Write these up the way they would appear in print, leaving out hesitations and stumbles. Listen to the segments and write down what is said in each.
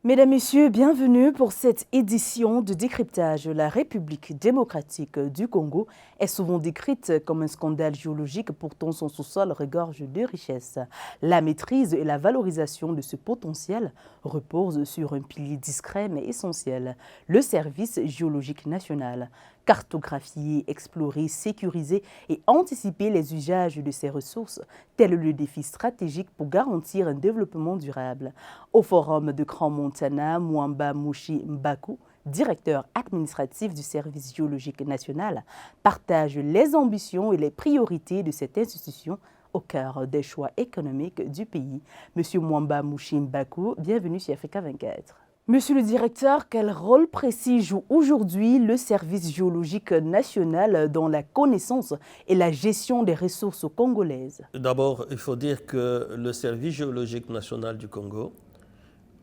Mesdames, Messieurs, bienvenue pour cette édition de décryptage. La République démocratique du Congo est souvent décrite comme un scandale géologique, pourtant son sous-sol regorge de richesses. La maîtrise et la valorisation de ce potentiel reposent sur un pilier discret mais essentiel, le service géologique national. Cartographier, explorer, sécuriser et anticiper les usages de ces ressources, tel est le défi stratégique pour garantir un développement durable. Au forum de Grand-Montana, Mwamba Mouchi Mbaku, directeur administratif du service géologique national, partage les ambitions et les priorités de cette institution au cœur des choix économiques du pays. Monsieur Mwamba Mouchi Mbaku, bienvenue sur Africa 24. Monsieur le directeur, quel rôle précis joue aujourd'hui le service géologique national dans la connaissance et la gestion des ressources congolaises? D'abord, il faut dire que le service géologique national du Congo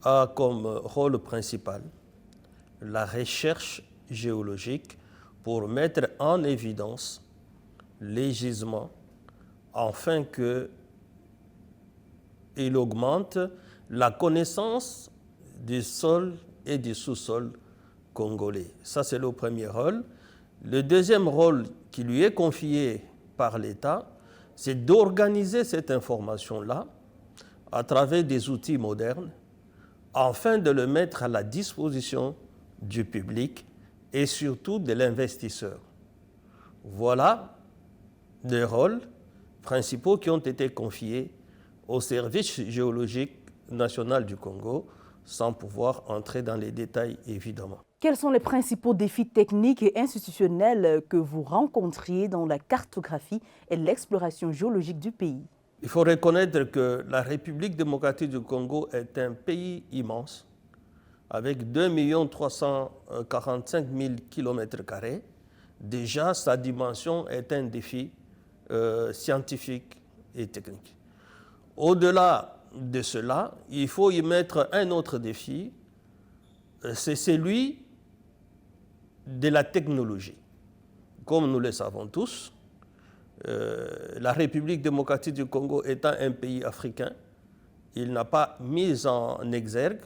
a comme rôle principal la recherche géologique pour mettre en évidence les gisements afin qu'il augmente la connaissance du sol et du sous-sol congolais. Ça, c'est le premier rôle. Le deuxième rôle qui lui est confié par l'État, c'est d'organiser cette information-là à travers des outils modernes afin de le mettre à la disposition du public et surtout de l'investisseur. Voilà les rôles principaux qui ont été confiés au service géologique national du Congo, sans pouvoir entrer dans les détails évidemment. Quels sont les principaux défis techniques et institutionnels que vous rencontriez dans la cartographie et l'exploration géologique du pays? Il faut reconnaître que la République démocratique du Congo est un pays immense, avec 2 345 000 km². Déjà, sa dimension est un défi scientifique et technique. Au-delà de cela, il faut y mettre un autre défi, c'est celui de la technologie. Comme nous le savons tous, la République démocratique du Congo étant un pays africain, il n'a pas mis en exergue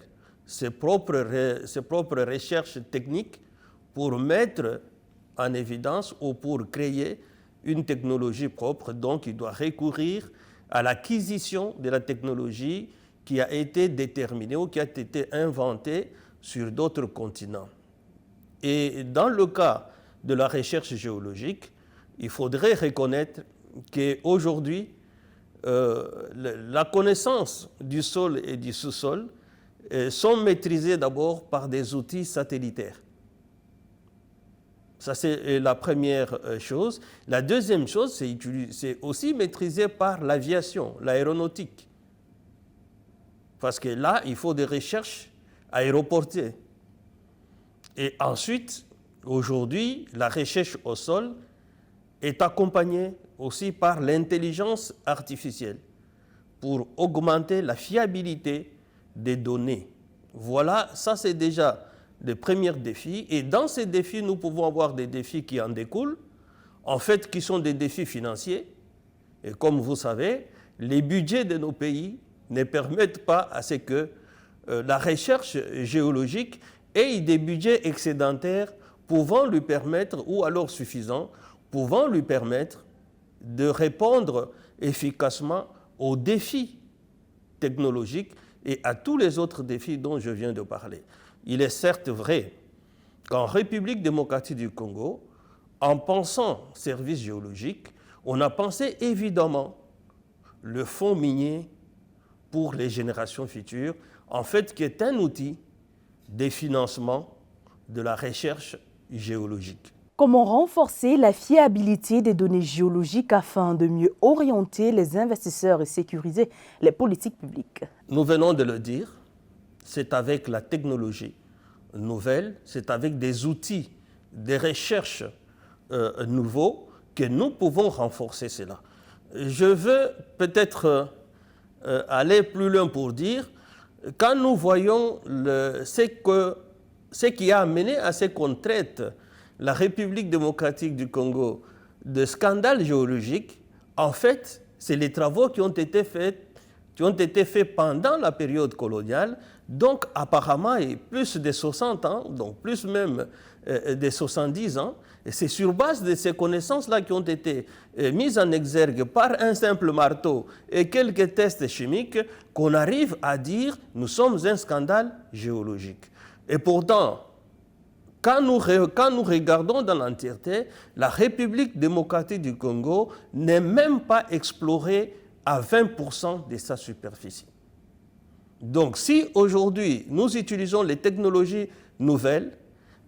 ses propres recherches techniques pour mettre en évidence ou pour créer une technologie propre. Donc, il doit recourir à l'acquisition de la technologie qui a été déterminée ou qui a été inventée sur d'autres continents. Et dans le cas de la recherche géologique, il faudrait reconnaître qu'aujourd'hui, la connaissance du sol et du sous-sol sont maîtrisées d'abord par des outils satellitaires. Ça, c'est la première chose. La deuxième chose, c'est aussi maîtrisé par l'aviation, l'aéronautique. Parce que là, il faut des recherches aéroportées. Et ensuite, aujourd'hui, la recherche au sol est accompagnée aussi par l'intelligence artificielle pour augmenter la fiabilité des données. Voilà, ça c'est déjà le premier défi. Et dans ces défis, nous pouvons avoir des défis qui en découlent, en fait, qui sont des défis financiers. Et comme vous savez, les budgets de nos pays ne permettent pas à ce que la recherche géologique ait des budgets excédentaires pouvant lui permettre, ou alors suffisants, pouvant lui permettre de répondre efficacement aux défis technologiques et à tous les autres défis dont je viens de parler. Il est certes vrai qu'en République démocratique du Congo, en pensant service géologique, on a pensé évidemment le fonds minier pour les générations futures, en fait qui est un outil de financement de la recherche géologique. Comment renforcer la fiabilité des données géologiques afin de mieux orienter les investisseurs et sécuriser les politiques publiques? Nous venons de le dire, c'est avec la technologie nouvelle, c'est avec des outils, des recherches nouveaux que nous pouvons renforcer cela. Je veux peut-être aller plus loin pour dire, quand nous voyons ce qui a amené à ce qu'on traite la République démocratique du Congo de scandale géologique, en fait, c'est les travaux qui ont été faits pendant la période coloniale, Donc apparemment, et plus de 60 ans, donc plus même de 70 ans, et c'est sur base de ces connaissances-là qui ont été mises en exergue par un simple marteau et quelques tests chimiques qu'on arrive à dire nous sommes un scandale géologique. Et pourtant, quand nous regardons dans l'entièreté, la République démocratique du Congo n'est même pas explorée à 20% de sa superficie. Donc si aujourd'hui nous utilisons les technologies nouvelles,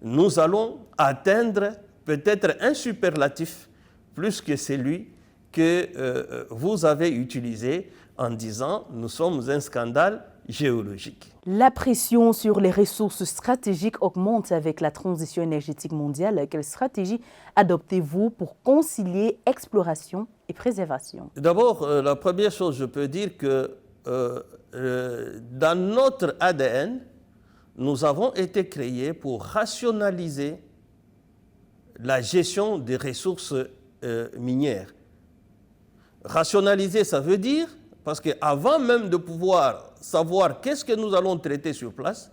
nous allons atteindre peut-être un superlatif plus que celui que vous avez utilisé en disant nous sommes un scandale géologique. La pression sur les ressources stratégiques augmente avec la transition énergétique mondiale. Quelle stratégie adoptez-vous pour concilier exploration et préservation? D'abord, la première chose, je peux dire que dans notre ADN, nous avons été créés pour rationaliser la gestion des ressources minières. Rationaliser, ça veut dire, parce qu'avant même de pouvoir savoir qu'est-ce que nous allons traiter sur place,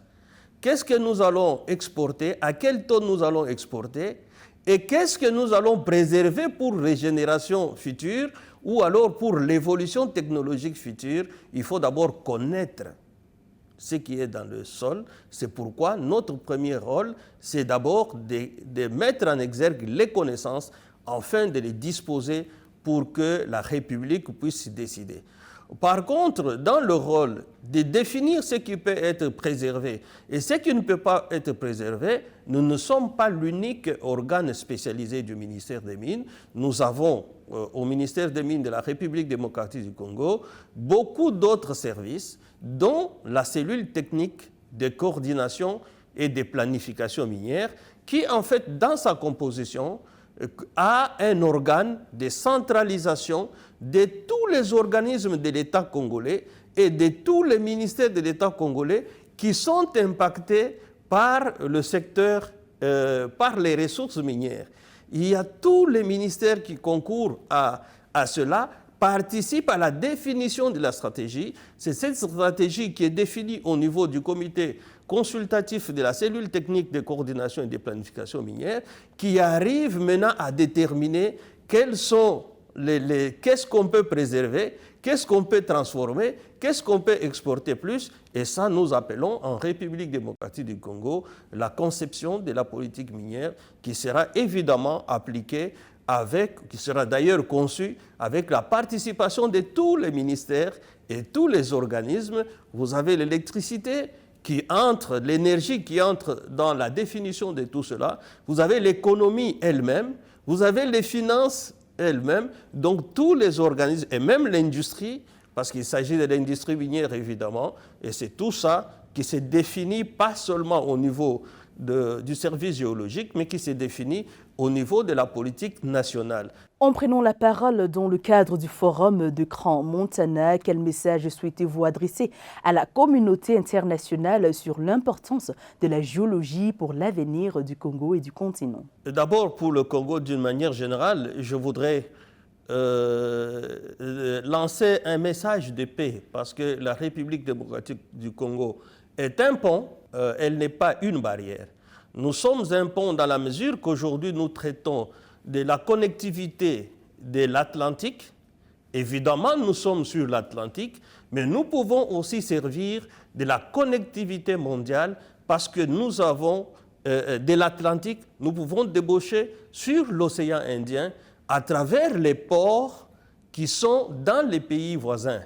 qu'est-ce que nous allons exporter, à quel taux nous allons exporter, et qu'est-ce que nous allons préserver pour régénération future ou alors pour l'évolution technologique future, il faut d'abord connaître ce qui est dans le sol. C'est pourquoi notre premier rôle, c'est d'abord de mettre en exergue les connaissances afin de les disposer pour que la République puisse décider. Par contre, dans le rôle de définir ce qui peut être préservé et ce qui ne peut pas être préservé, nous ne sommes pas l'unique organe spécialisé du ministère des Mines. Nous avons au ministère des Mines de la République démocratique du Congo beaucoup d'autres services, dont la cellule technique de coordination et de planification minière, qui en fait dans sa composition a un organe de centralisation de tous les organismes de l'État congolais et de tous les ministères de l'État congolais qui sont impactés par le secteur, par les ressources minières. Il y a tous les ministères qui concourent à cela, participent à la définition de la stratégie. C'est cette stratégie qui est définie au niveau du comité consultatif de la cellule technique de coordination et de planification minière qui arrive maintenant à déterminer qu'est-ce qu'on peut préserver, qu'est-ce qu'on peut transformer, qu'est-ce qu'on peut exporter plus. Et ça, nous appelons en République démocratique du Congo la conception de la politique minière qui sera évidemment appliquée qui sera d'ailleurs conçue avec la participation de tous les ministères et tous les organismes. Vous avez l'électricité qui entre, l'énergie qui entre dans la définition de tout cela. Vous avez l'économie elle-même, vous avez les finances elles-mêmes, donc tous les organismes et même l'industrie, parce qu'il s'agit de l'industrie minière évidemment, et c'est tout ça qui se définit pas seulement au niveau du service géologique, mais qui se définit au niveau de la politique nationale. En prenant la parole dans le cadre du forum de Crans-Montana, quel message souhaitez-vous adresser à la communauté internationale sur l'importance de la géologie pour l'avenir du Congo et du continent? D'abord, pour le Congo, d'une manière générale, je voudrais lancer un message de paix, parce que la République démocratique du Congo est un pont, elle n'est pas une barrière. Nous sommes un pont dans la mesure qu'aujourd'hui nous traitons de la connectivité de l'Atlantique. Évidemment, nous sommes sur l'Atlantique, mais nous pouvons aussi servir de la connectivité mondiale parce que nous avons, de l'Atlantique, nous pouvons débaucher sur l'océan Indien à travers les ports qui sont dans les pays voisins.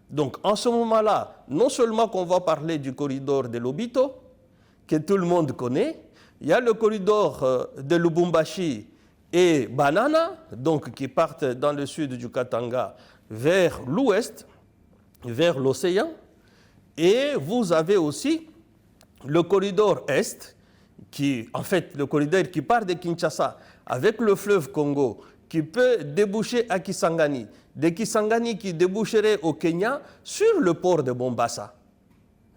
Donc, en ce moment-là, non seulement qu'on va parler du corridor de Lobito, que tout le monde connaît, il y a le corridor de Lubumbashi et Banana, donc qui partent dans le sud du Katanga vers l'ouest, vers l'océan. Et vous avez aussi le corridor est, le corridor qui part de Kinshasa avec le fleuve Congo, qui peut déboucher à Kisangani, de Kisangani qui déboucherait au Kenya sur le port de Mombasa.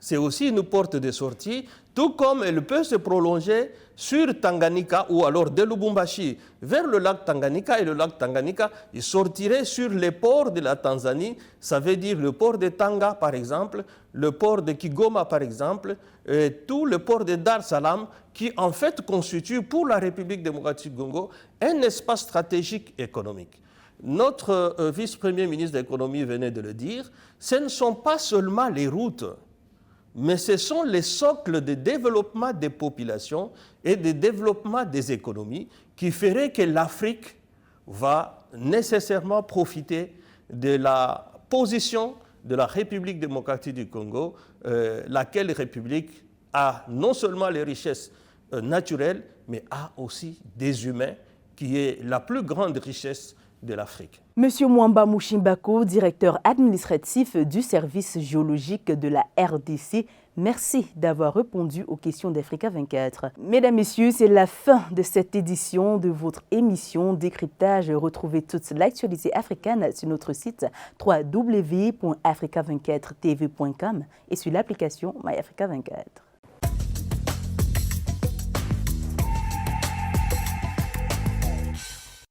c'est aussi une porte de sortie, tout comme elle peut se prolonger sur Tanganyika ou alors de Lubumbashi vers le lac Tanganyika, et le lac Tanganyika, il sortirait sur les ports de la Tanzanie, ça veut dire le port de Tanga par exemple, le port de Kigoma par exemple, et tout le port de Dar es Salaam qui en fait constitue pour la République démocratique du Congo un espace stratégique économique. Notre vice-premier ministre de l'économie venait de le dire, ce ne sont pas seulement les routes, mais ce sont les socles de développement des populations et de développement des économies qui feraient que l'Afrique va nécessairement profiter de la position de la République démocratique du Congo, laquelle République a non seulement les richesses naturelles, mais a aussi des humains, qui est la plus grande richesse de l'Afrique. Monsieur Mwamba Mushimbako, directeur administratif du service géologique de la RDC, merci d'avoir répondu aux questions d'Africa 24. Mesdames, Messieurs, c'est la fin de cette édition de votre émission Décryptage. Retrouvez toute l'actualité africaine sur notre site www.africa24tv.com et sur l'application MyAfrica 24.